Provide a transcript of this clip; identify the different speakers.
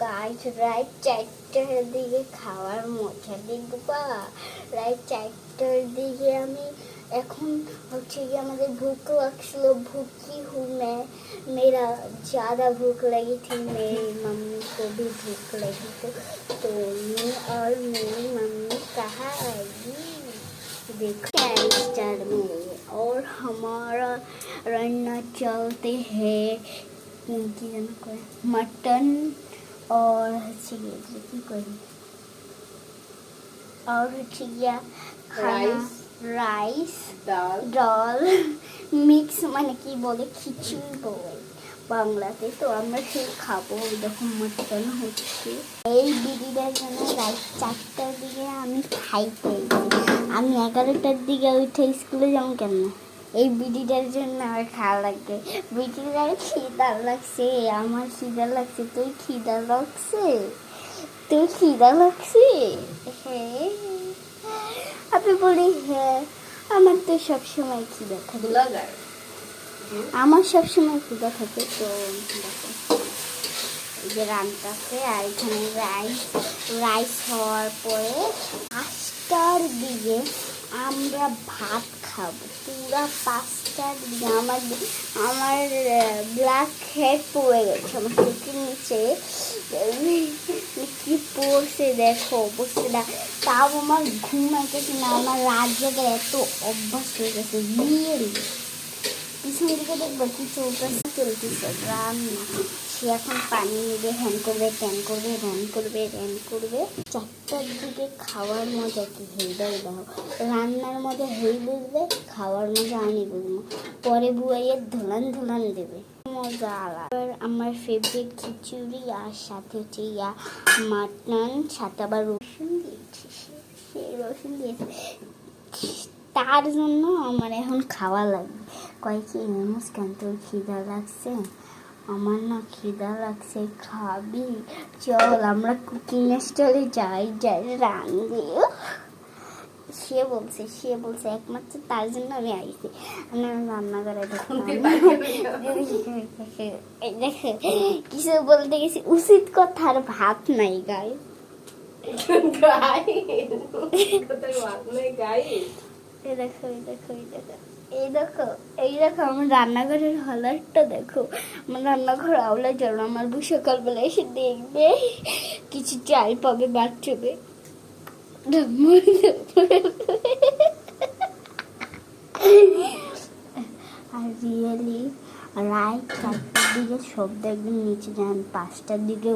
Speaker 1: Guys রাত 4টার দিকে খাওয়ার মজা দেখবা। রাত 4টার দিকে আমি এখন হচ্ছে কি আমাদের भूख লাগছিল, भूखी हूँ मैं, मेरा ज़्यादा भूख लगी थी, मेरी मम्मी को भी भूख लगी तो मैं और मेरी मम्मी कहाँ आएगी देखो कैंस्टर में। और हमारा रन्ना चलते हैं मटन और और खाना রাইস ডাল মিক্স মানে কি বলে খিচুড়ি বলে বাংলাতে। তো আমরা সেই খাবো। যখন মটন হচ্ছে এই দিদিটার জন্য রাত 4টার দিকে আমি খাইতে, আমি 11টার দিকে উঠে স্কুলে যাবো কেন? এই বিডিটার জন্য আমার খাওয়া লাগবে। বিডিটার খিদা লাগছে, আমার খিদা লাগছে, তুই খিদা লাগছে, তুই খিদা লাগছে। হ্যাঁ আমি বলি হ্যাঁ, আমার তো সবসময় খিদা থাকে, আমার সবসময় খিদা থাকে। তো দেখো এই যে রান্নাতে, আর এখানে রাইস হওয়ার পরে 5টার দিকে আমরা ভাত খাবো। পুরা 5টার দিকে আমার ব্ল্যাক হেড পড়ে গেছে আমার চোখের নিচে, কি পড়ছে দেখো অবস্থাটা। তাও আমার ঘুম আসতেছে না, আমার রাত জায়গায় এত অভ্যাস হয়ে গেছে। রিয়েলি পিছন দিকে দেখবো কি চলতেছে রান্না। সে এখন পানি নেবে, হ্যান করবে, ট্যান করবে, র্যান করবে, র্যান করবে। 4টার দিকে খাওয়ার মজা কি হেইদাই দাও, রান্নার মজা হেই বুঝবে, খাওয়ার মজা আমি বুঝবো। পরে বুয়াইয়ের ধোলান দেবে, মজা আলাদা। আমার ফেভারিট খিচুড়ি আর সাথে হচ্ছে মাটন, সাথে আবার রসুন দিয়েছি, সেই রসুন দিয়েছে। তার জন্য আমার এখন খাওয়া লাগবে। কয় কি মুস্কান তোর খিদা লাগছে? আমার না খিদা লাগছে, খাবি? চল আমরা কুকিং স্টলে যাই রান্না। সে বলছে একমাত্র তার জন্য আমি আইছি। আমি রান্নাঘরে দেখো কিছু বলতে গেছি, উচিত কথার ভাত নাই গাই। এই দেখো আমার রান্নাঘরের হলারটা দেখো। আমার রান্নাঘর আওলা জল। আমার বউ সকালবেলা এসে দেখবে, কিছু চাল পাবে বাথরুমে। আর রিয়েলি রাত 4টার দিকে সব দেখবেন নিচে যান, 5টার দিকে